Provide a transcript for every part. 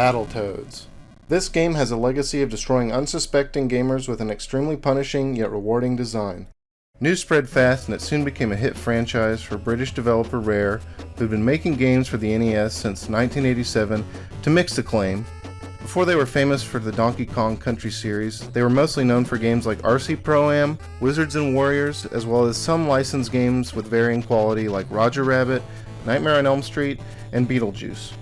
Battletoads. This game has a legacy of destroying unsuspecting gamers with an extremely punishing yet rewarding design. News spread fast and it soon became a hit franchise for British developer Rare, who'd been making games for the NES since 1987 to mixed acclaim. Before they were famous for the Donkey Kong Country series, they were mostly known for games like RC Pro-Am, Wizards and Warriors, as well as some licensed games with varying quality like Roger Rabbit, Nightmare on Elm Street, and Beetlejuice.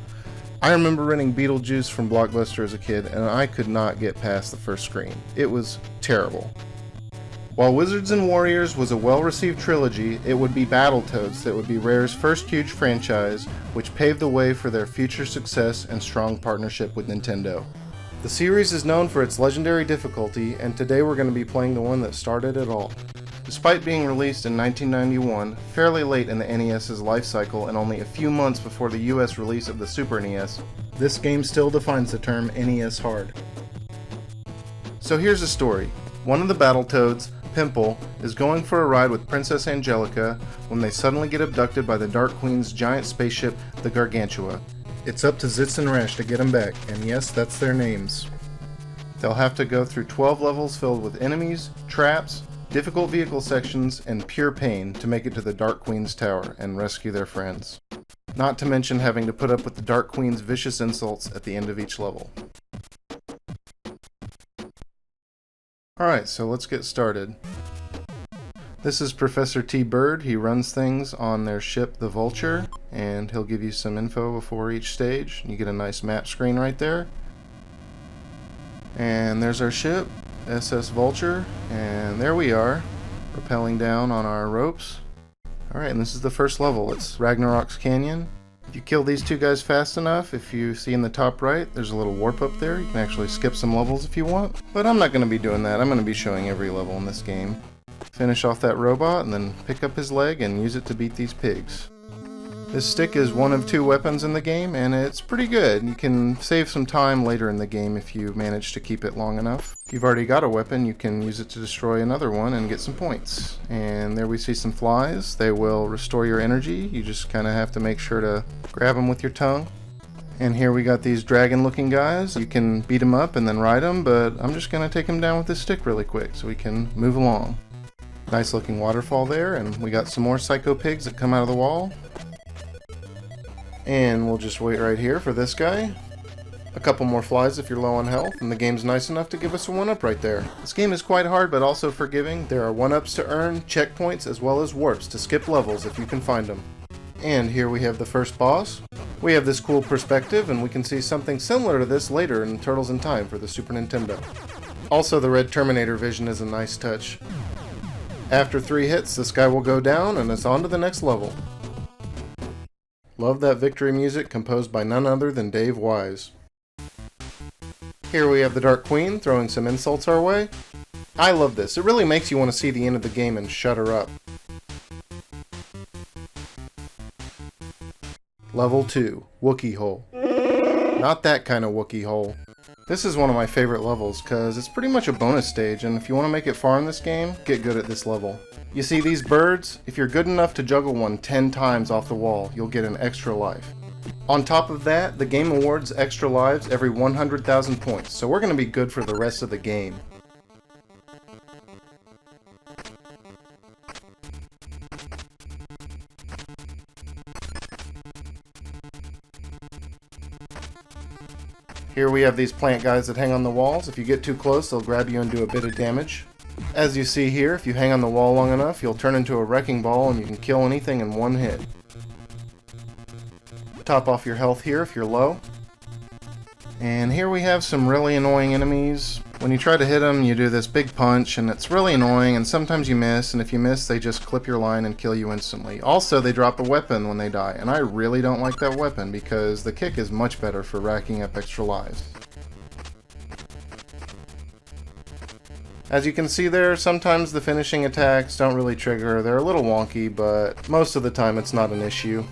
I remember renting Beetlejuice from Blockbuster as a kid, and I could not get past the first screen. It was terrible. While Wizards and Warriors was a well-received trilogy, it would be Battletoads that would be Rare's first huge franchise, which paved the way for their future success and strong partnership with Nintendo. The series is known for its legendary difficulty, and today we're going to be playing the one that started it all. Despite being released in 1991, fairly late in the NES's life cycle and only a few months before the US release of the Super NES, this game still defines the term NES Hard. So here's the story. One of the Battletoads, Pimple, is going for a ride with Princess Angelica when they suddenly get abducted by the Dark Queen's giant spaceship, the Gargantua. It's up to Zitz and Rash to get them back, and yes, that's their names. They'll have to go through 12 levels filled with enemies, traps, difficult vehicle sections, and pure pain to make it to the Dark Queen's tower and rescue their friends. Not to mention having to put up with the Dark Queen's vicious insults at the end of each level. Alright, so let's get started. This is Professor T. Bird. He runs things on their ship, the Vulture, and he'll give you some info before each stage. You get a nice map screen right there. And there's our ship, SS Vulture, and there we are, rappelling down on our ropes. Alright, and this is the first level. It's Ragnarok's Canyon. If you kill these two guys fast enough, if you see in the top right, there's a little warp up there. You can actually skip some levels if you want. But I'm not going to be doing that. I'm going to be showing every level in this game. Finish off that robot and then pick up his leg and use it to beat these pigs. This stick is one of two weapons in the game, and it's pretty good. You can save some time later in the game if you manage to keep it long enough. If you've already got a weapon, you can use it to destroy another one and get some points. And there we see some flies. They will restore your energy. You just kind of have to make sure to grab them with your tongue. And here we got these dragon-looking guys. You can beat them up and then ride them, but I'm just going to take them down with this stick really quick so we can move along. Nice looking waterfall there, and we got some more psycho pigs that come out of the wall. And we'll just wait right here for this guy. A couple more flies if you're low on health, and the game's nice enough to give us a 1-up right there. This game is quite hard but also forgiving. There are 1-ups to earn, checkpoints, as well as warps to skip levels if you can find them. And here we have the first boss. We have this cool perspective, and we can see something similar to this later in Turtles in Time for the Super Nintendo. Also, the red Terminator vision is a nice touch. After 3 hits, this guy will go down, and it's on to the next level. Love that victory music composed by none other than Dave Wise. Here we have the Dark Queen throwing some insults our way. I love this. It really makes you want to see the end of the game and shut her up. Level 2, Wookiee Hole. Not that kind of Wookiee hole. This is one of my favorite levels because it's pretty much a bonus stage, and if you want to make it far in this game, get good at this level. You see these birds? If you're good enough to juggle one 10 times off the wall, you'll get an extra life. On top of that, the game awards extra lives every 100,000 points, so we're going to be good for the rest of the game. Here we have these plant guys that hang on the walls. If you get too close, they'll grab you and do a bit of damage. As you see here, if you hang on the wall long enough, you'll turn into a wrecking ball and you can kill anything in one hit. Top off your health here if you're low. And here we have some really annoying enemies. When you try to hit them, you do this big punch, and it's really annoying, and sometimes you miss, and if you miss, they just clip your line and kill you instantly. Also, they drop a weapon when they die, and I really don't like that weapon because the kick is much better for racking up extra lives. As you can see there, sometimes the finishing attacks don't really trigger. They're a little wonky, but most of the time it's not an issue.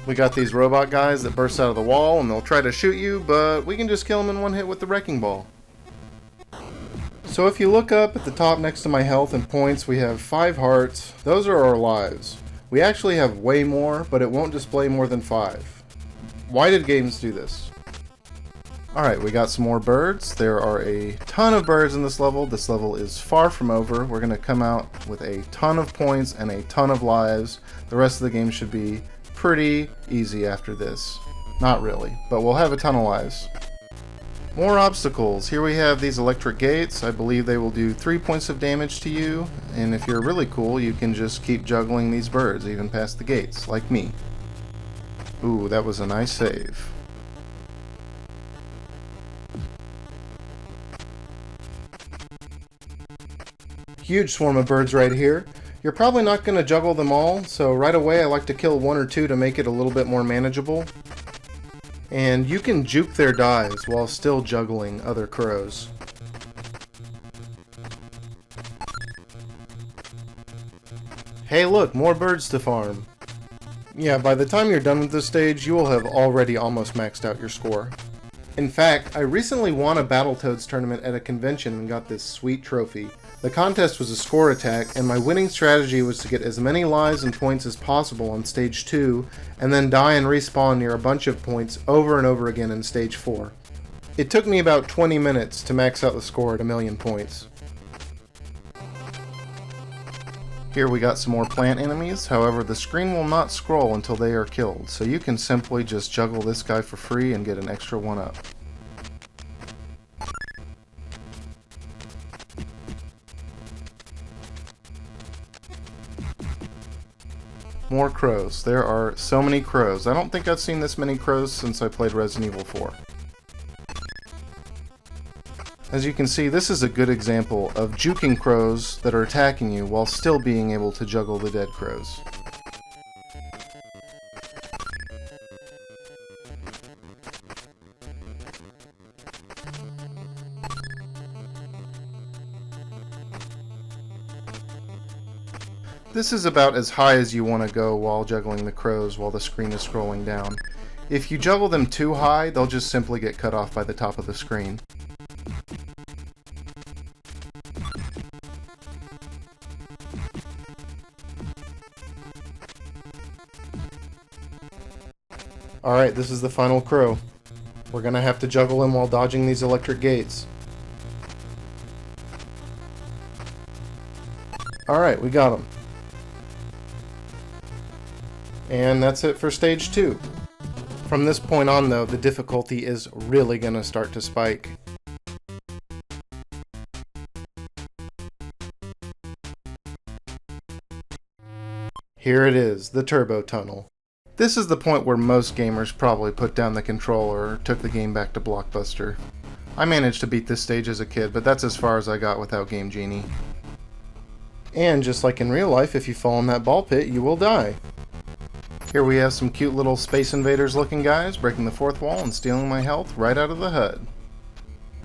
We got these robot guys that burst out of the wall, and they'll try to shoot you, but we can just kill them in one hit with the wrecking ball. So if you look up at the top next to my health and points, we have 5 hearts. Those are our lives. We actually have way more, but it won't display more than 5. Why did games do this? Alright, we got some more birds. There are a ton of birds in this level. This level is far from over. We're going to come out with a ton of points and a ton of lives. The rest of the game should be pretty easy after this. Not really, but we'll have a ton of lives. More obstacles. Here we have these electric gates. I believe they will do 3 points of damage to you, and if you're really cool, you can just keep juggling these birds even past the gates, like me. Ooh, that was a nice save. Huge swarm of birds right here. You're probably not going to juggle them all, so right away I like to kill 1 or 2 to make it a little bit more manageable. And you can juke their dives while still juggling other crows. Hey look, more birds to farm. Yeah, by the time you're done with this stage, you will have already almost maxed out your score. In fact, I recently won a Battletoads tournament at a convention and got this sweet trophy. The contest was a score attack, and my winning strategy was to get as many lives and points as possible on stage 2, and then die and respawn near a bunch of points over and over again in stage 4. It took me about 20 minutes to max out the score at 1,000,000 points. Here we got some more plant enemies, however the screen will not scroll until they are killed, so you can simply just juggle this guy for free and get an extra 1-up. More crows. There are so many crows. I don't think I've seen this many crows since I played Resident Evil 4. As you can see, this is a good example of juking crows that are attacking you while still being able to juggle the dead crows. This is about as high as you want to go while juggling the crows while the screen is scrolling down. If you juggle them too high, they'll just simply get cut off by the top of the screen. Alright, this is the final crow. We're gonna have to juggle him while dodging these electric gates. Alright, we got him. And that's it for stage 2. From this point on though, the difficulty is really gonna start to spike. Here it is, the turbo tunnel. This is the point where most gamers probably put down the controller or took the game back to Blockbuster. I managed to beat this stage as a kid, but that's as far as I got without Game Genie. And just like in real life, if you fall in that ball pit, you will die. Here we have some cute little Space Invaders looking guys breaking the fourth wall and stealing my health right out of the HUD.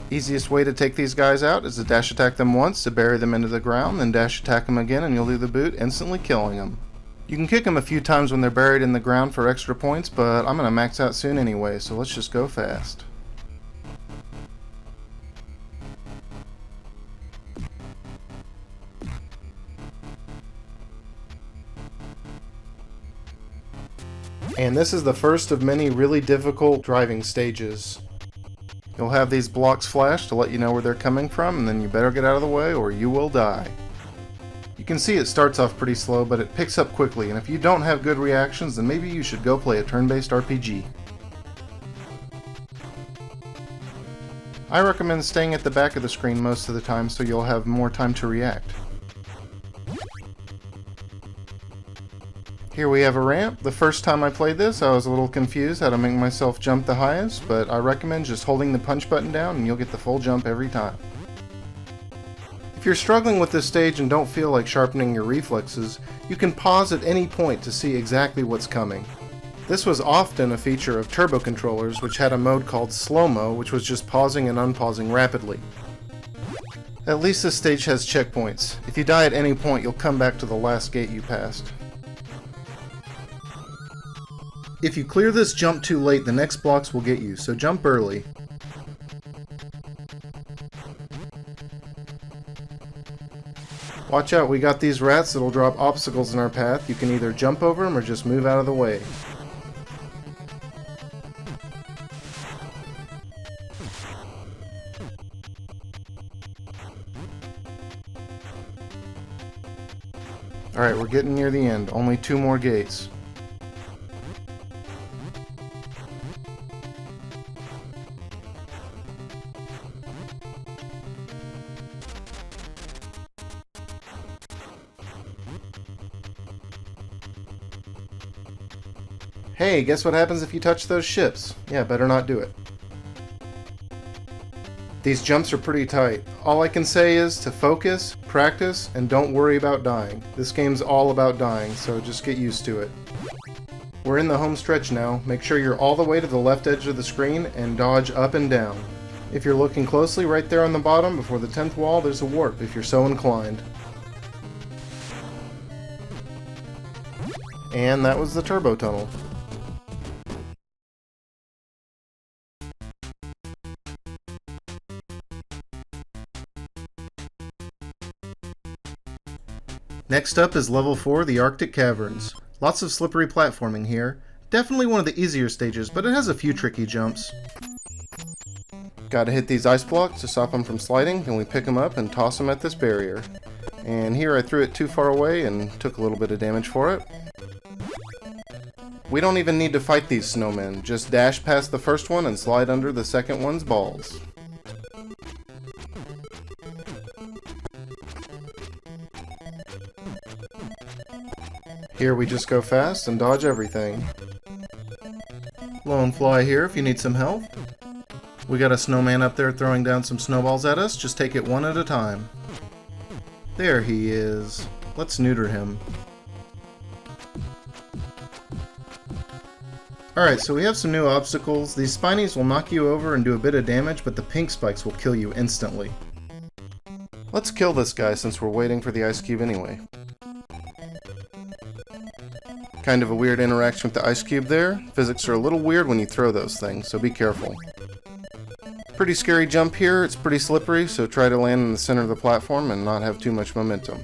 Easiest way to take these guys out is to dash attack them once to bury them into the ground, then dash attack them again and you'll do the boot, instantly killing them. You can kick them a few times when they're buried in the ground for extra points, but I'm going to max out soon anyway, so let's just go fast. And this is the first of many really difficult driving stages. You'll have these blocks flash to let you know where they're coming from, and then you better get out of the way or you will die. You can see it starts off pretty slow, but it picks up quickly, and if you don't have good reactions, then maybe you should go play a turn-based RPG. I recommend staying at the back of the screen most of the time so you'll have more time to react. Here we have a ramp. The first time I played this, I was a little confused how to make myself jump the highest, but I recommend just holding the punch button down and you'll get the full jump every time. If you're struggling with this stage and don't feel like sharpening your reflexes, you can pause at any point to see exactly what's coming. This was often a feature of turbo controllers, which had a mode called slow-mo, which was just pausing and unpausing rapidly. At least this stage has checkpoints. If you die at any point, you'll come back to the last gate you passed. If you clear this jump too late, the next blocks will get you, so jump early. Watch out, we got these rats that'll drop obstacles in our path. You can either jump over them or just move out of the way. Alright, we're getting near the end. Only 2 more gates. Hey, guess what happens if you touch those ships? Yeah, better not do it. These jumps are pretty tight. All I can say is to focus, practice, and don't worry about dying. This game's all about dying, so just get used to it. We're in the home stretch now. Make sure you're all the way to the left edge of the screen and dodge up and down. If you're looking closely, right there on the bottom, before the 10th wall, there's a warp if you're so inclined. And that was the turbo tunnel. Next up is level 4, the Arctic Caverns. Lots of slippery platforming here. Definitely one of the easier stages, but it has a few tricky jumps. Gotta hit these ice blocks to stop them from sliding, then we pick them up and toss them at this barrier. And here I threw it too far away and took a little bit of damage for it. We don't even need to fight these snowmen, just dash past the first one and slide under the second one's balls. Here we just go fast and dodge everything. Lone fly here if you need some help. We got a snowman up there throwing down some snowballs at us, just take it one at a time. There he is. Let's neuter him. Alright, so we have some new obstacles. These spinies will knock you over and do a bit of damage, but the pink spikes will kill you instantly. Let's kill this guy since we're waiting for the ice cube anyway. Kind of a weird interaction with the ice cube there. Physics are a little weird when you throw those things, so be careful. Pretty scary jump here. It's pretty slippery, so try to land in the center of the platform and not have too much momentum.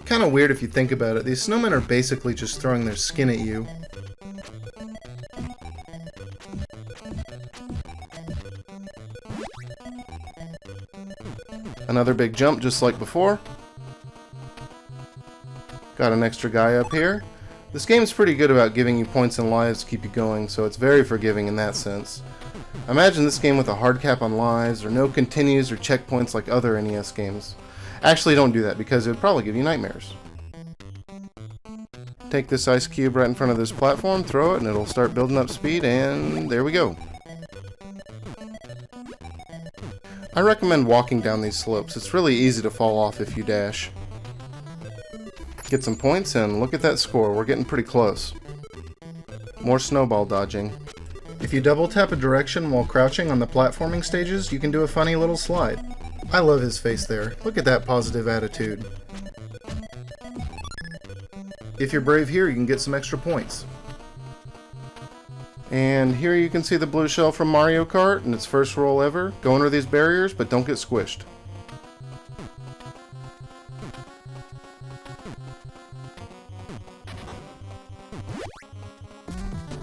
Kind of weird if you think about it. These snowmen are basically just throwing their skin at you. Another big jump just like before. Got an extra guy up here. This game's pretty good about giving you points and lives to keep you going, so it's very forgiving in that sense. Imagine this game with a hard cap on lives, or no continues or checkpoints like other NES games. Actually, don't do that, because it would probably give you nightmares. Take this ice cube right in front of this platform, throw it, and it'll start building up speed, and there we go. I recommend walking down these slopes. It's really easy to fall off if you dash. Get some points, and look at that score. We're getting pretty close. More snowball dodging. If you double tap a direction while crouching on the platforming stages, you can do a funny little slide. I love his face there. Look at that positive attitude. If you're brave here, you can get some extra points. And here you can see the blue shell from Mario Kart in its first roll ever. Go under these barriers, but don't get squished.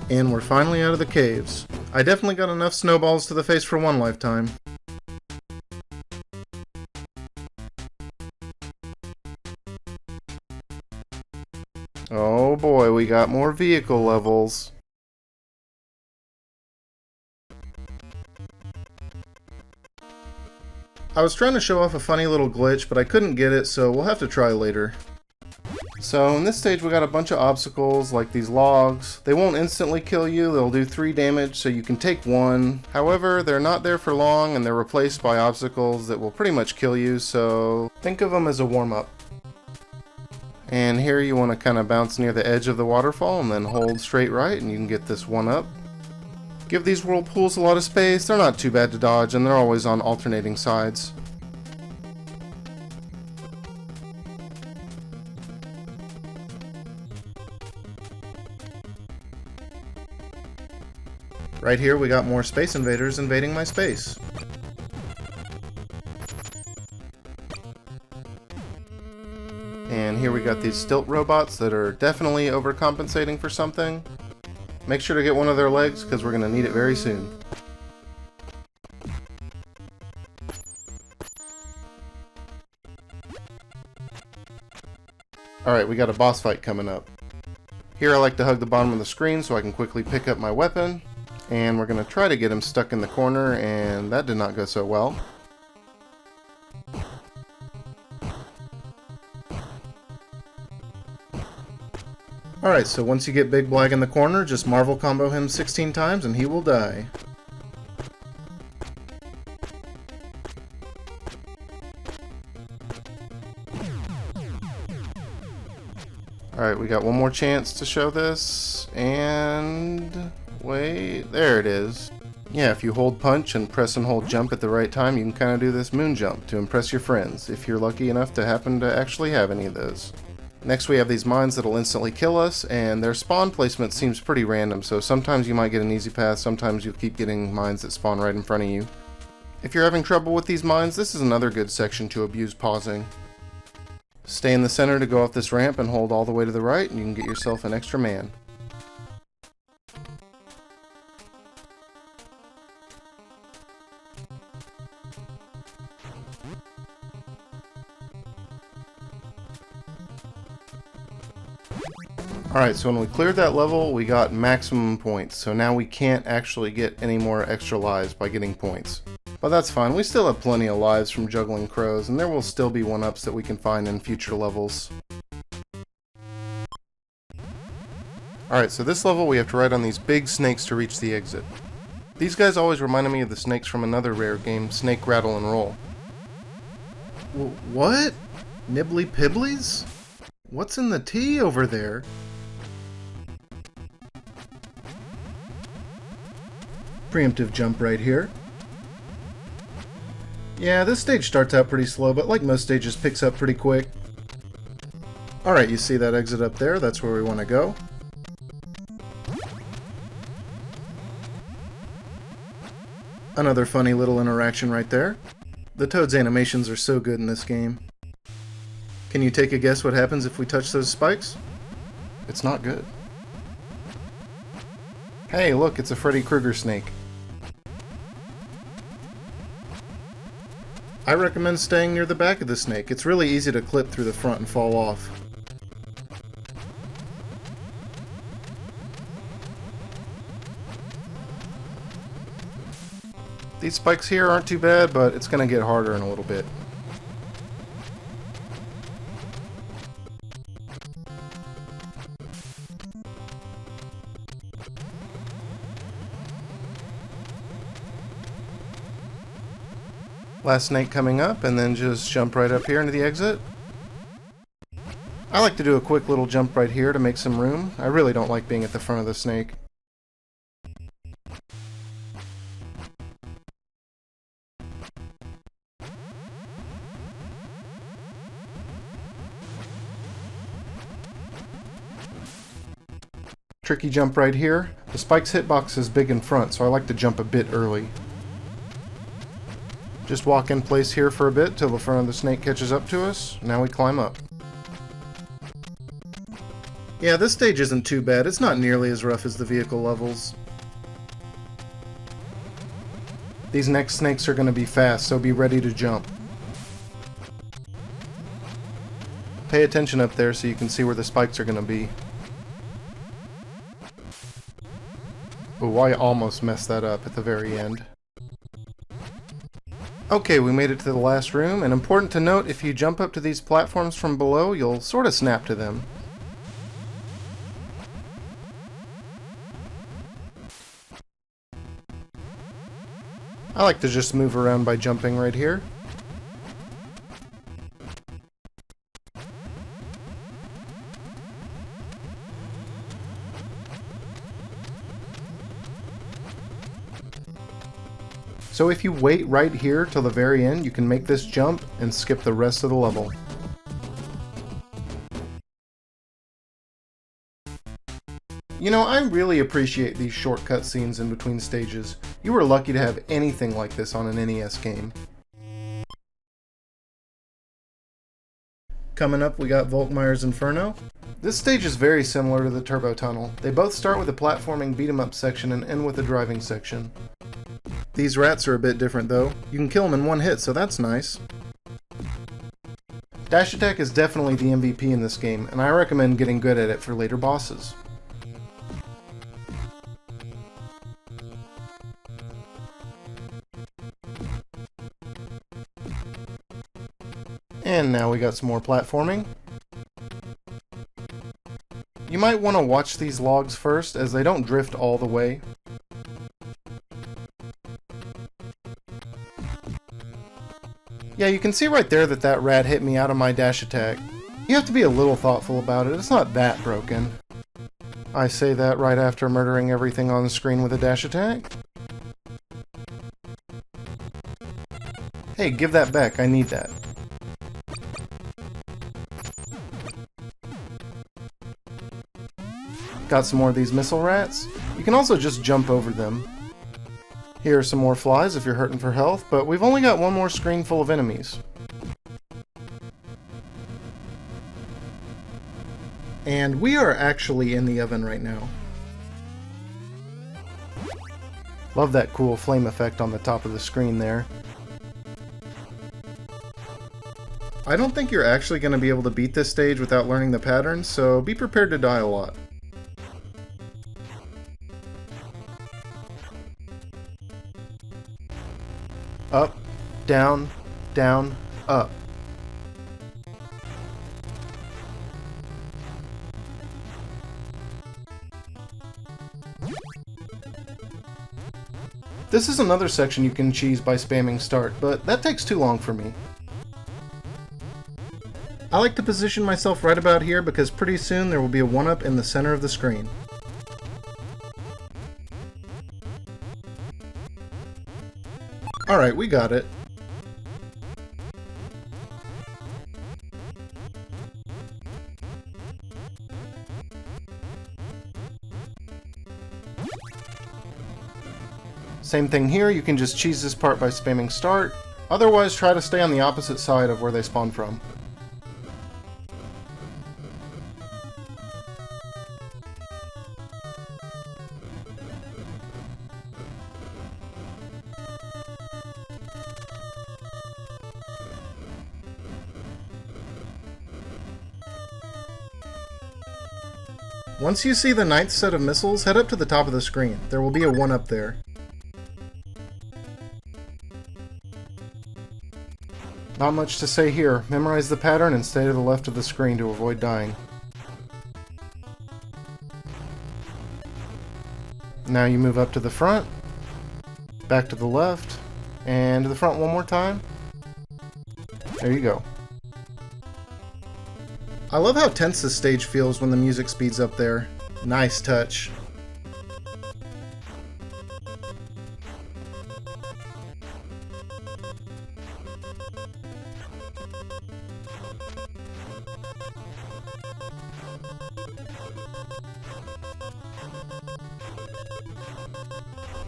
And we're finally out of the caves. I definitely got enough snowballs to the face for one lifetime. Oh boy, we got more vehicle levels. I was trying to show off a funny little glitch, but I couldn't get it, so we'll have to try later. So in this stage we got a bunch of obstacles like these logs. They won't instantly kill you, they'll do 3 damage so you can take 1. However, they're not there for long and they're replaced by obstacles that will pretty much kill you, so think of them as a warm-up. And here you want to kind of bounce near the edge of the waterfall and then hold straight right and you can get this one up. Give these whirlpools a lot of space, they're not too bad to dodge and they're always on alternating sides. Right here we got more space invaders invading my space. And here we got these stilt robots that are definitely overcompensating for something. Make sure to get one of their legs because we're going to need it very soon. Alright, we got a boss fight coming up. Here I like to hug the bottom of the screen so I can quickly pick up my weapon. And we're going to try to get him stuck in the corner, and that did not go so well. Alright, so once you get Big Blag in the corner, just Marvel combo him 16 times and he will die. Alright, we got one more chance to show this, and wait, there it is. Yeah, if you hold punch and press and hold jump at the right time, you can kind of do this moon jump to impress your friends, if you're lucky enough to happen to actually have any of those. Next we have these mines that'll instantly kill us, and their spawn placement seems pretty random, so sometimes you might get an easy path, sometimes you'll keep getting mines that spawn right in front of you. If you're having trouble with these mines, this is another good section to abuse pausing. Stay in the center to go off this ramp and hold all the way to the right, and you can get yourself an extra man. Alright, so when we cleared that level, we got maximum points, so now we can't actually get any more extra lives by getting points. But that's fine, we still have plenty of lives from juggling crows, and there will still be 1-ups that we can find in future levels. Alright, so this level we have to ride on these big snakes to reach the exit. These guys always reminded me of the snakes from another rare game, Snake Rattle and Roll. What? Nibbly Pibblies? What's in the tea over there? Preemptive jump right here. Yeah, this stage starts out pretty slow, but like most stages, picks up pretty quick. Alright, you see that exit up there? That's where we want to go. Another funny little interaction right there. The Toad's animations are so good in this game. Can you take a guess what happens if we touch those spikes? It's not good. Hey, look, it's a Freddy Krueger snake. I recommend staying near the back of the snake. It's really easy to clip through the front and fall off. These spikes here aren't too bad, but it's going to get harder in a little bit. Last snake coming up, and then just jump right up here into the exit. I like to do a quick little jump right here to make some room. I really don't like being at the front of the snake. Tricky jump right here. The spike's hitbox is big in front, so I like to jump a bit early. Just walk in place here for a bit till the front of the snake catches up to us. Now we climb up. Yeah, this stage isn't too bad. It's not nearly as rough as the vehicle levels. These next snakes are going to be fast, so be ready to jump. Pay attention up there so you can see where the spikes are going to be. Oh, I almost messed that up at the very end. Okay, we made it to the last room, and important to note, if you jump up to these platforms from below, you'll sort of snap to them. I like to just move around by jumping right here. So if you wait right here till the very end, you can make this jump and skip the rest of the level. You know, I really appreciate these short cutscenes in between stages. You were lucky to have anything like this on an NES game. Coming up, we got VOLKMIRE'S Inferno. This stage is very similar to the Turbo Tunnel. They both start with a platforming beat-em-up section and end with a driving section. These rats are a bit different though. You can kill them in one hit, so that's nice. Dash attack is definitely the MVP in this game, and I recommend getting good at it for later bosses. And now we got some more platforming. You might want to watch these logs first, as they don't drift all the way. Yeah, you can see right there that that rat hit me out of my dash attack. You have to be a little thoughtful about it, it's not that broken. I say that right after murdering everything on the screen with a dash attack. Hey, give that back, I need that. Got some more of these missile rats. You can also just jump over them. Here are some more flies if you're hurting for health, but we've only got one more screen full of enemies. And we are actually in the oven right now. Love that cool flame effect on the top of the screen there. I don't think you're actually going to be able to beat this stage without learning the patterns, so be prepared to die a lot. Up, down, down, up. This is another section you can cheese by spamming start, but that takes too long for me. I like to position myself right about here because pretty soon there will be a 1-up in the center of the screen. Alright, we got it. Same thing here, you can just cheese this part by spamming start, otherwise try to stay on the opposite side of where they spawn from. Once you see the 9th set of missiles, head up to the top of the screen. There will be a 1-up there. Not much to say here. Memorize the pattern and stay to the left of the screen to avoid dying. Now you move up to the front, back to the left, and to the front one more time. There you go. I love how tense this stage feels when the music speeds up there. Nice touch.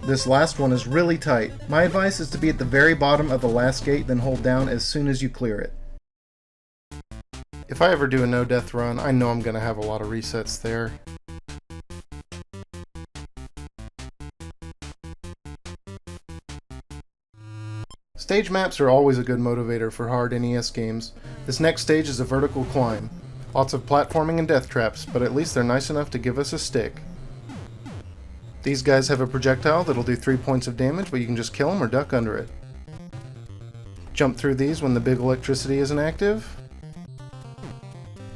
This last one is really tight. My advice is to be at the very bottom of the last gate, then hold down as soon as you clear it. If I ever do a no-death run, I know I'm going to have a lot of resets there. Stage maps are always a good motivator for hard NES games. This next stage is a vertical climb. Lots of platforming and death traps, but at least they're nice enough to give us a stick. These guys have a projectile that'll do 3 points of damage, but you can just kill them or duck under it. Jump through these when the big electricity isn't active.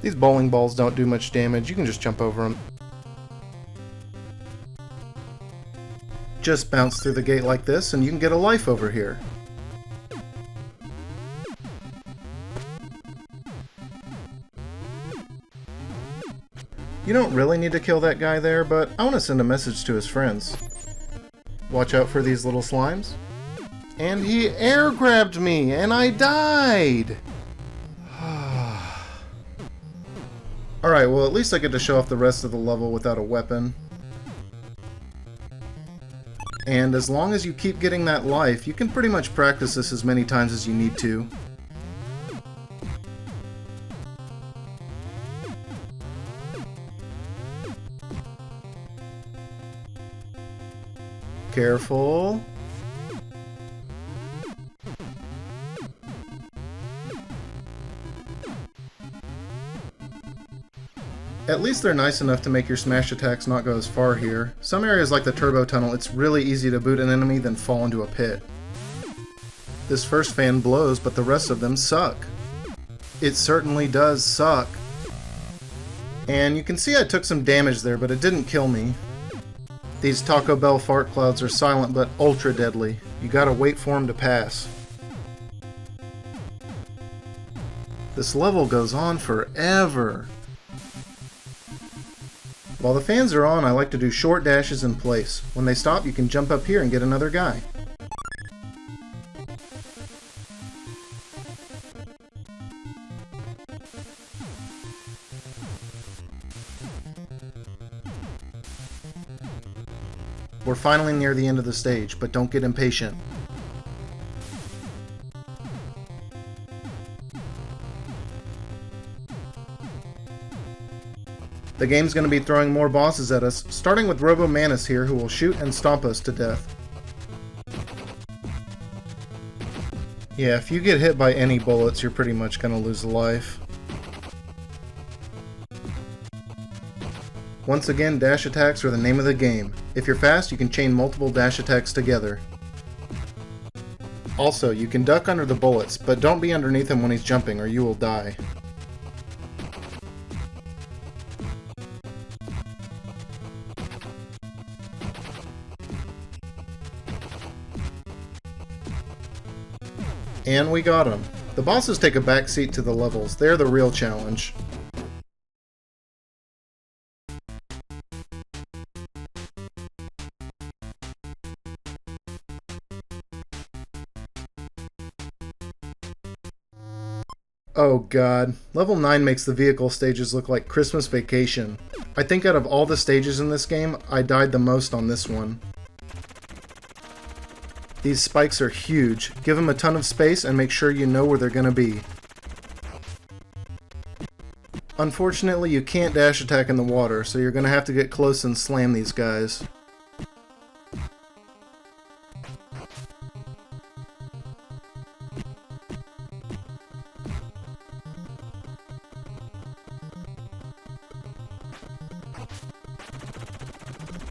These bowling balls don't do much damage, you can just jump over them. Just bounce through the gate like this and you can get a life over here. You don't really need to kill that guy there, but I want to send a message to his friends. Watch out for these little slimes. And he air grabbed me and I died! Alright, well at least I get to show off the rest of the level without a weapon. And as long as you keep getting that life, you can pretty much practice this as many times as you need to. Careful. At least they're nice enough to make your smash attacks not go as far here. Some areas like the turbo tunnel, it's really easy to boot an enemy then fall into a pit. This first fan blows, but the rest of them suck. It certainly does suck. And you can see I took some damage there, but it didn't kill me. These Taco Bell fart clouds are silent but ultra deadly. You gotta wait for them to pass. This level goes on forever. While the fans are on, I like to do short dashes in place. When they stop, you can jump up here and get another guy. We're finally near the end of the stage, but don't get impatient. The game's going to be throwing more bosses at us, starting with Robo Manus here, who will shoot and stomp us to death. Yeah, if you get hit by any bullets, you're pretty much going to lose a life. Once again, dash attacks are the name of the game. If you're fast, you can chain multiple dash attacks together. Also, you can duck under the bullets, but don't be underneath him when he's jumping or you will die. And we got him. The bosses take a backseat to the levels. They're the real challenge. Oh god, level 9 makes the vehicle stages look like Christmas Vacation. I think out of all the stages in this game, I died the most on this one. These spikes are huge. Give them a ton of space and make sure you know where they're gonna be. Unfortunately, you can't dash attack in the water, so you're gonna have to get close and slam these guys.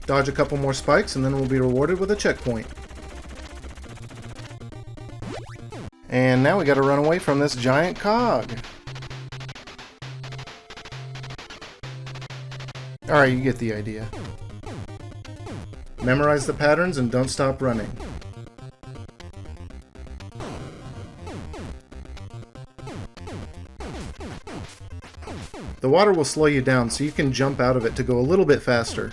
Dodge a couple more spikes and then we'll be rewarded with a checkpoint. And now we gotta run away from this giant cog. Alright, you get the idea. Memorize the patterns and don't stop running. The water will slow you down so you can jump out of it to go a little bit faster.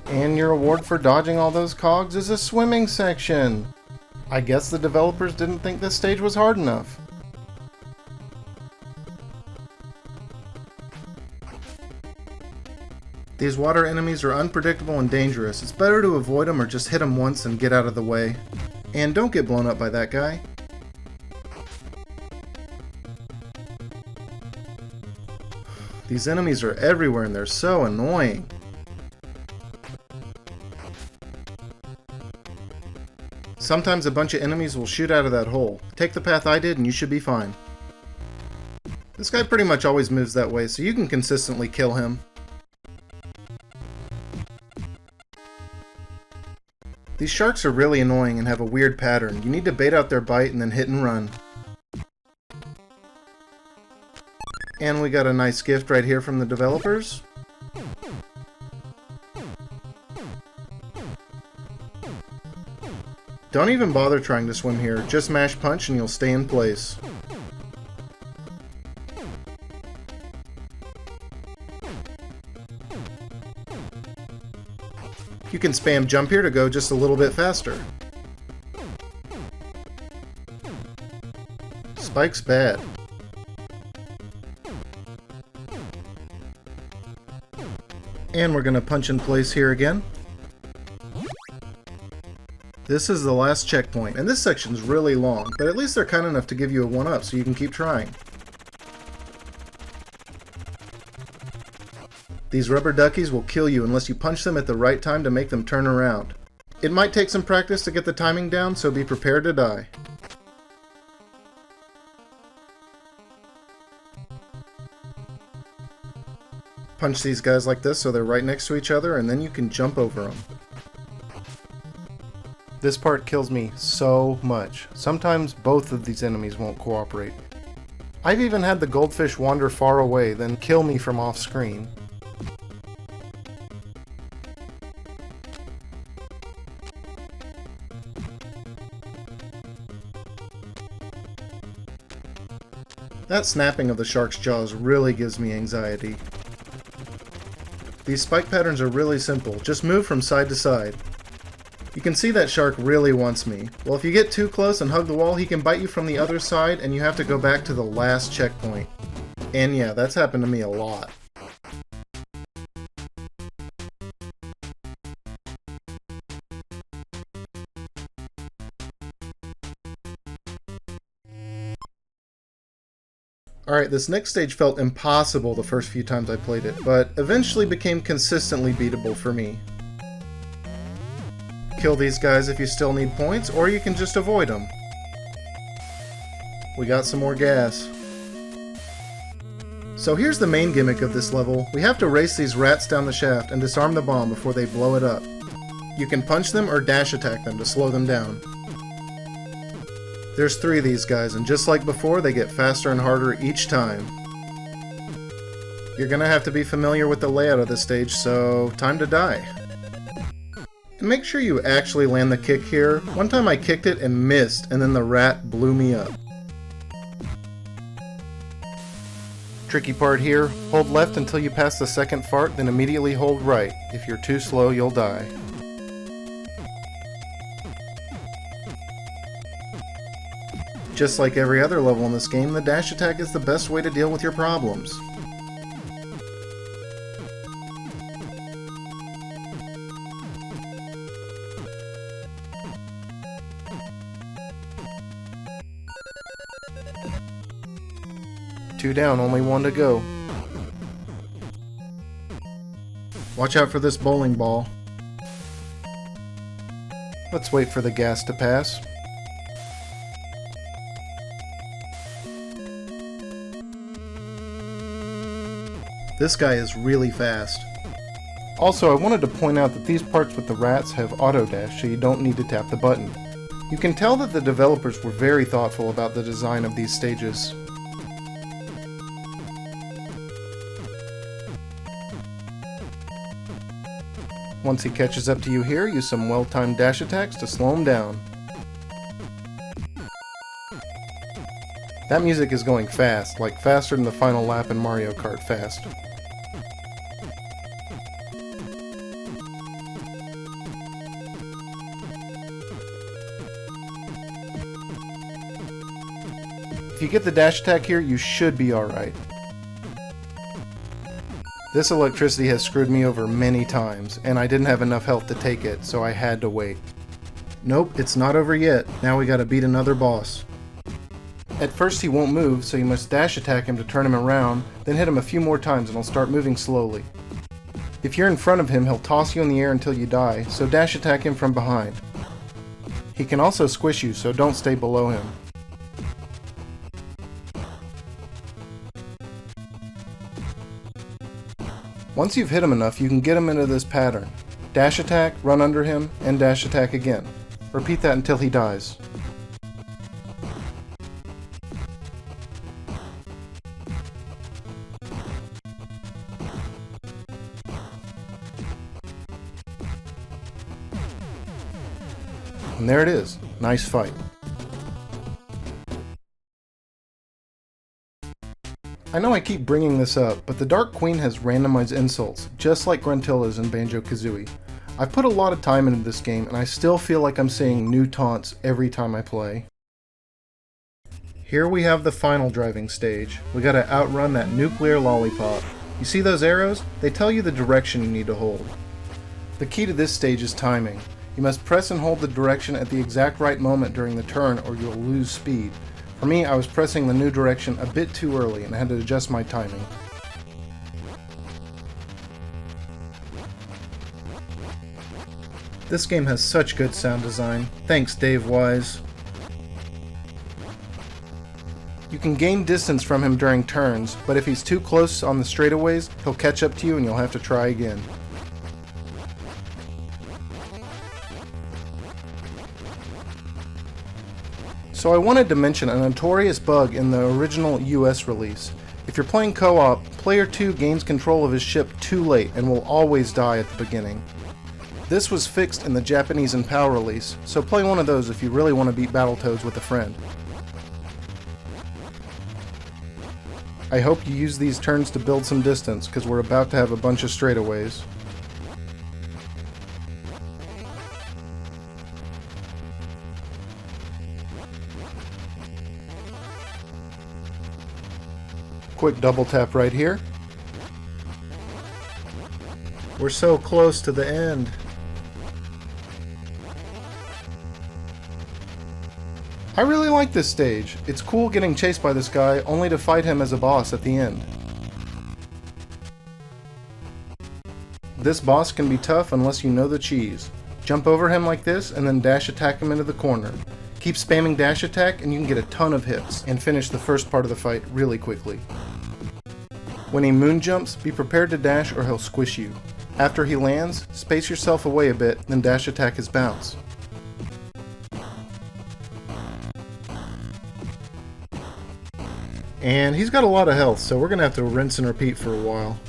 And your reward for dodging all those cogs is a swimming section. I guess the developers didn't think this stage was hard enough. These water enemies are unpredictable and dangerous. It's better to avoid them or just hit them once and get out of the way. And don't get blown up by that guy. These enemies are everywhere and they're so annoying. Sometimes a bunch of enemies will shoot out of that hole. Take the path I did and you should be fine. This guy pretty much always moves that way, so you can consistently kill him. These sharks are really annoying and have a weird pattern. You need to bait out their bite and then hit and run. And we got a nice gift right here from the developers. Don't even bother trying to swim here, just mash punch and you'll stay in place. You can spam jump here to go just a little bit faster. Spike's bad. And we're gonna punch in place here again. This is the last checkpoint, and this section's really long, but at least they're kind enough to give you a 1-up so you can keep trying. These rubber duckies will kill you unless you punch them at the right time to make them turn around. It might take some practice to get the timing down, so be prepared to die. Punch these guys like this so they're right next to each other, and then you can jump over them. This part kills me so much. Sometimes both of these enemies won't cooperate. I've even had the goldfish wander far away, then kill me from off screen. That snapping of the shark's jaws really gives me anxiety. These spike patterns are really simple, just move from side to side. You can see that shark really wants me. Well, if you get too close and hug the wall, he can bite you from the other side and you have to go back to the last checkpoint. And yeah, that's happened to me a lot. Alright, this next stage felt impossible the first few times I played it, but eventually became consistently beatable for me. Kill these guys if you still need points, or you can just avoid them. We got some more gas. So here's the main gimmick of this level. We have to race these rats down the shaft and disarm the bomb before they blow it up. You can punch them or dash attack them to slow them down. There's 3 of these guys, and just like before, they get faster and harder each time. You're gonna have to be familiar with the layout of this stage, so time to die. And make sure you actually land the kick here. One time I kicked it and missed, and then the rat blew me up. Tricky part here, hold left until you pass the second fart, then immediately hold right. If you're too slow, you'll die. Just like every other level in this game, the dash attack is the best way to deal with your problems. Two down, only 1 to go. Watch out for this bowling ball. Let's wait for the gas to pass. This guy is really fast. Also, I wanted to point out that these parts with the rats have auto dash, so you don't need to tap the button. You can tell that the developers were very thoughtful about the design of these stages. Once he catches up to you here, use some well-timed dash attacks to slow him down. That music is going fast, like faster than the final lap in Mario Kart Fast. If you get the dash attack here, you should be alright. This electricity has screwed me over many times, and I didn't have enough health to take it, so I had to wait. Nope, it's not over yet. Now we gotta beat another boss. At first he won't move, so you must dash attack him to turn him around, then hit him a few more times and he'll start moving slowly. If you're in front of him, he'll toss you in the air until you die, so dash attack him from behind. He can also squish you, so don't stay below him. Once you've hit him enough, you can get him into this pattern. Dash attack, run under him, and dash attack again. Repeat that until he dies. And there it is. Nice fight. I know I keep bringing this up, but the Dark Queen has randomized insults, just like Gruntilla's in Banjo-Kazooie. I put a lot of time into this game, and I still feel like I'm seeing new taunts every time I play. Here we have the final driving stage. We gotta outrun that nuclear lollipop. You see those arrows? They tell you the direction you need to hold. The key to this stage is timing. You must press and hold the direction at the exact right moment during the turn, or you'll lose speed. For me, I was pressing the new direction a bit too early and I had to adjust my timing. This game has such good sound design. Thanks, Dave Wise. You can gain distance from him during turns, but if he's too close on the straightaways, he'll catch up to you and you'll have to try again. So I wanted to mention a notorious bug in the original US release. If you're playing co-op, player 2 gains control of his ship too late and will always die at the beginning. This was fixed in the Japanese and PAL release, so play one of those if you really want to beat Battletoads with a friend. I hope you use these turns to build some distance, because we're about to have a bunch of straightaways. Quick double tap right here. We're so close to the end. I really like this stage. It's cool getting chased by this guy, only to fight him as a boss at the end. This boss can be tough unless you know the cheese. Jump over him like this and then dash attack him into the corner. Keep spamming dash attack and you can get a ton of hits and finish the first part of the fight really quickly. When he moon jumps, be prepared to dash or he'll squish you. After he lands, space yourself away a bit, then dash attack his bounce. And he's got a lot of health, so we're going to have to rinse and repeat for a while.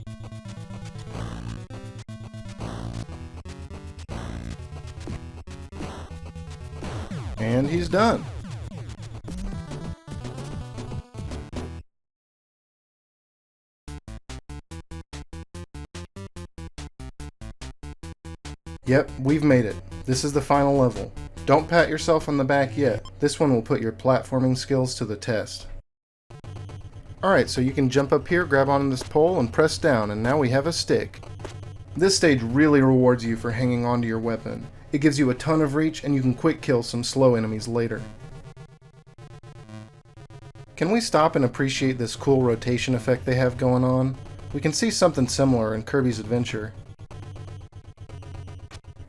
And he's done. Yep, we've made it. This is the final level. Don't pat yourself on the back yet. This one will put your platforming skills to the test. Alright, so you can jump up here, grab onto this pole, and press down, and now we have a stick. This stage really rewards you for hanging onto your weapon. It gives you a ton of reach, and you can quick kill some slow enemies later. Can we stop and appreciate this cool rotation effect they have going on? We can see something similar in Kirby's Adventure.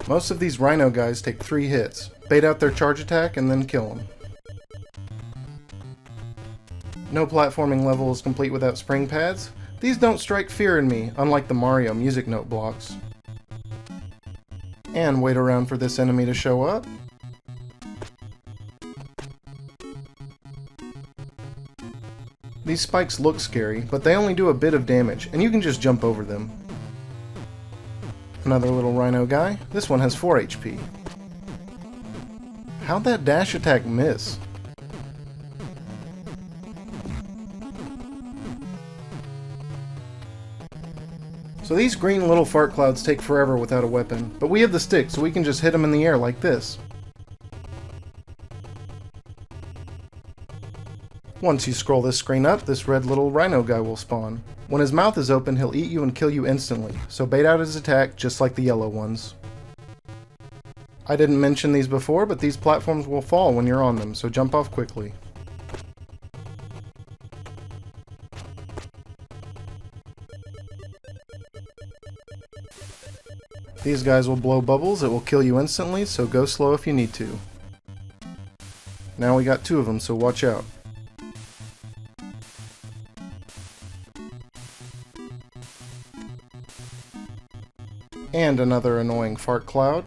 Most of these Rhino guys take 3 hits, bait out their charge attack, and then kill them. No platforming level is complete without spring pads. These don't strike fear in me, unlike the Mario music note blocks. And wait around for this enemy to show up. These spikes look scary, but they only do a bit of damage, and you can just jump over them. Another little Rhino guy. This one has 4 HP. How'd that dash attack miss? So these green little fart clouds take forever without a weapon, but we have the stick so we can just hit them in the air like this. Once you scroll this screen up, this red little Rhino guy will spawn. When his mouth is open, he'll eat you and kill you instantly, so bait out his attack just like the yellow ones. I didn't mention these before, but these platforms will fall when you're on them, so jump off quickly. These guys will blow bubbles that will kill you instantly, so go slow if you need to. Now we got 2 of them, so watch out. And another annoying fart cloud.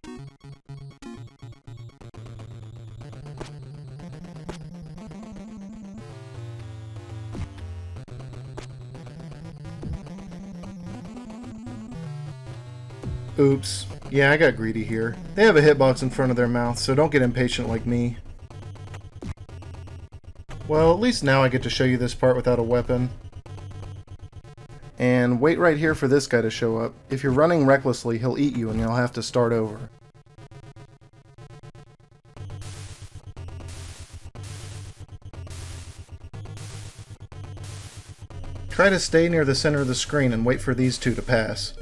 Oops. Yeah, I got greedy here. They have a hitbox in front of their mouth, so don't get impatient like me. Well, at least now I get to show you this part without a weapon. And wait right here for this guy to show up. If you're running recklessly, he'll eat you and you'll have to start over. Try to stay near the center of the screen and wait for these 2 to pass.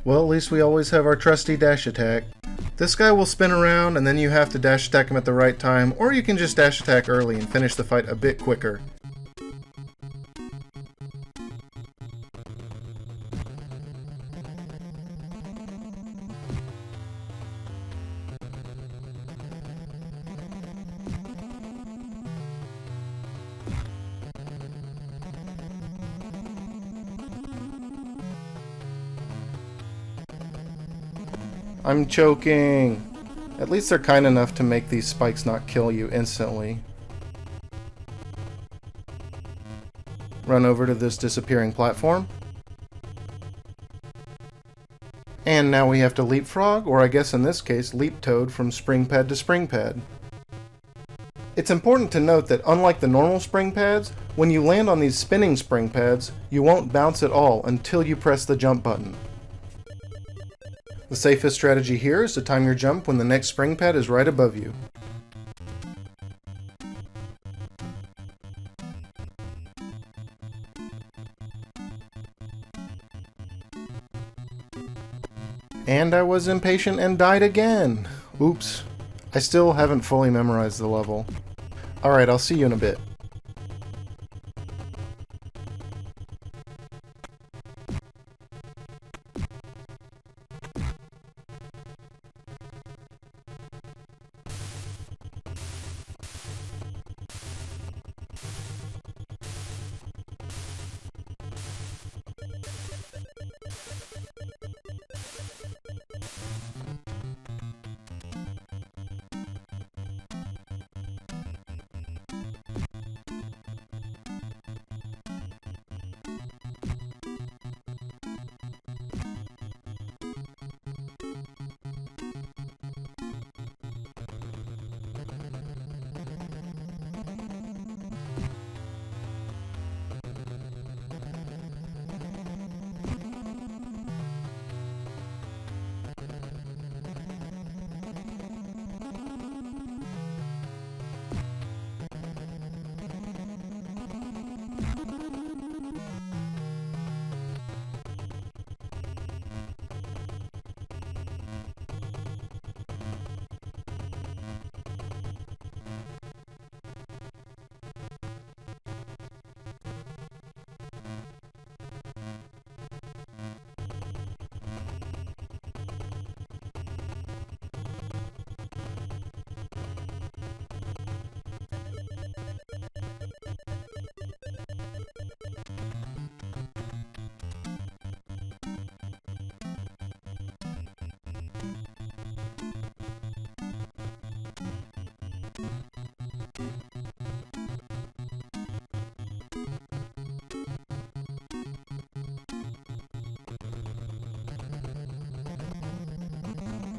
Well, at least we always have our trusty dash attack. This guy will spin around and then you have to dash attack him at the right time, or you can just dash attack early and finish the fight a bit quicker. I'm choking. At least they're kind enough to make these spikes not kill you instantly. Run over to this disappearing platform. And now we have to leapfrog, or I guess in this case, leap toad from spring pad to spring pad. It's important to note that unlike the normal spring pads, when you land on these spinning spring pads, you won't bounce at all until you press the jump button. The safest strategy here is to time your jump when the next spring pad is right above you. And I was impatient and died again! Oops. I still haven't fully memorized the level. Alright, I'll see you in a bit.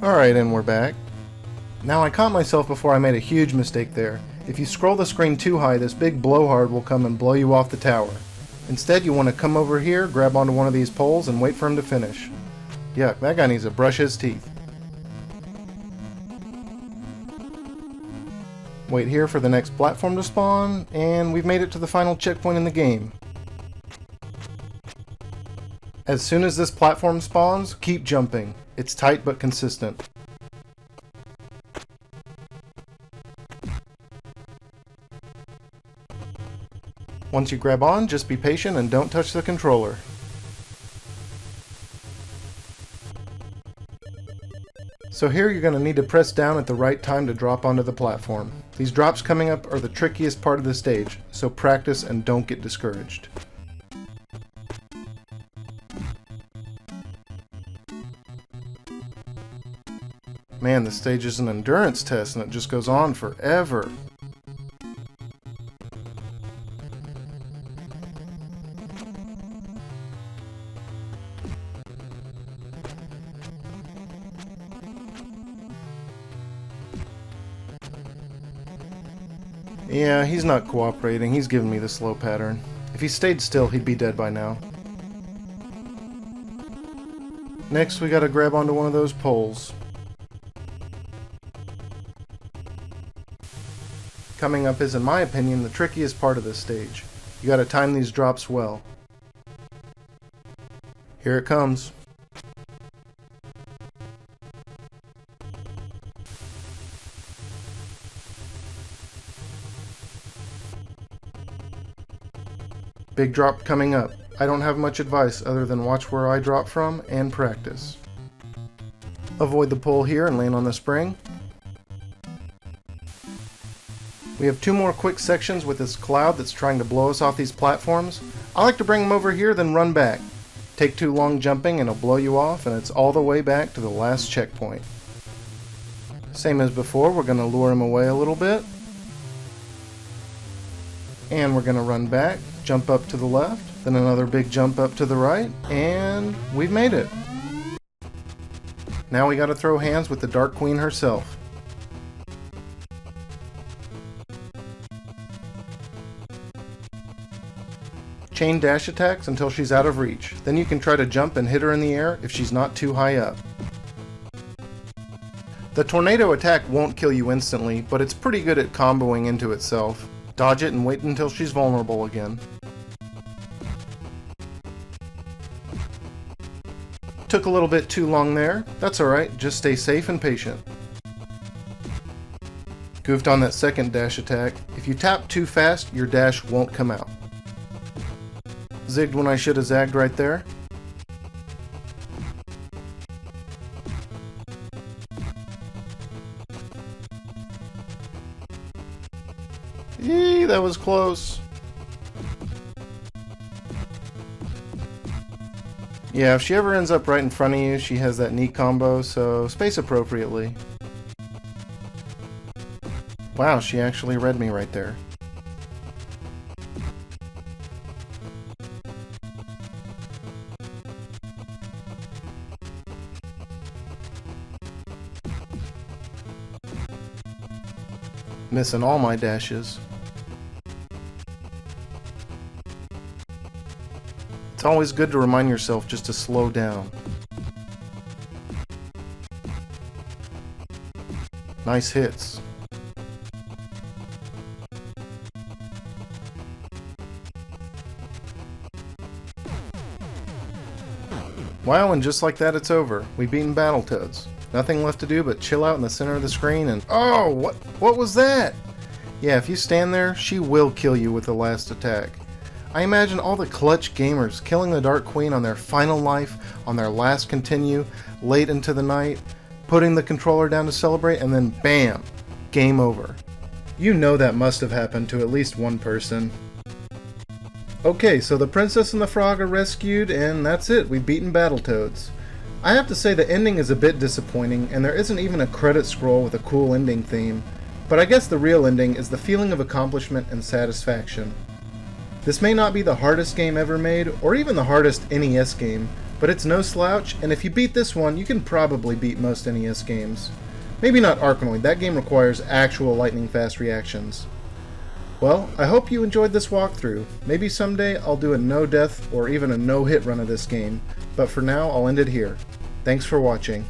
Alright, and we're back. Now I caught myself before I made a huge mistake there. If you scroll the screen too high, this big blowhard will come and blow you off the tower. Instead, you want to come over here, grab onto one of these poles, and wait for him to finish. Yuck, that guy needs to brush his teeth. Wait here for the next platform to spawn, and we've made it to the final checkpoint in the game. As soon as this platform spawns, keep jumping. It's tight but consistent. Once you grab on, just be patient and don't touch the controller. So here you're going to need to press down at the right time to drop onto the platform. These drops coming up are the trickiest part of the stage, so practice and don't get discouraged. Man, this stage is an endurance test and it just goes on forever. Yeah, he's not cooperating. He's giving me the slow pattern. If he stayed still, he'd be dead by now. Next, we gotta grab onto one of those poles. Coming up is, in my opinion, the trickiest part of this stage. You gotta time these drops well. Here it comes. Big drop coming up. I don't have much advice other than watch where I drop from and practice. Avoid the pole here and land on the spring. We have two more quick sections with this cloud that's trying to blow us off these platforms. I like to bring them over here, then run back. Take too long jumping and it'll blow you off, and it's all the way back to the last checkpoint. Same as before, we're going to lure him away a little bit. And we're going to run back, jump up to the left, then another big jump up to the right, and we've made it. Now we got to throw hands with the Dark Queen herself. Chain dash attacks until she's out of reach. Then you can try to jump and hit her in the air if she's not too high up. The tornado attack won't kill you instantly, but it's pretty good at comboing into itself. Dodge it and wait until she's vulnerable again. Took a little bit too long there. That's alright, just stay safe and patient. Goofed on that second dash attack. If you tap too fast, your dash won't come out. Zigged when I should have zagged right there. Eee, that was close. Yeah, if she ever ends up right in front of you, she has that neat combo, so space appropriately. Wow, she actually read me right there. Missing all my dashes. It's always good to remind yourself just to slow down. Nice hits. Wow, and just like that it's over. We've beaten Battletoads. Nothing left to do but chill out in the center of the screen and... Oh! What was that? Yeah, if you stand there, she will kill you with the last attack. I imagine all the clutch gamers killing the Dark Queen on their final life, on their last continue, late into the night, putting the controller down to celebrate, and then BAM! Game over. You know that must have happened to at least one person. Okay, so the Princess and the Frog are rescued, and that's it, we've beaten Battletoads. I have to say the ending is a bit disappointing, and there isn't even a credit scroll with a cool ending theme, but I guess the real ending is the feeling of accomplishment and satisfaction. This may not be the hardest game ever made, or even the hardest NES game, but it's no slouch, and if you beat this one, you can probably beat most NES games. Maybe not Arkanoid, that game requires actual lightning-fast reactions. Well, I hope you enjoyed this walkthrough. Maybe someday I'll do a no-death or even a no-hit run of this game, but for now I'll end it here. Thanks for watching.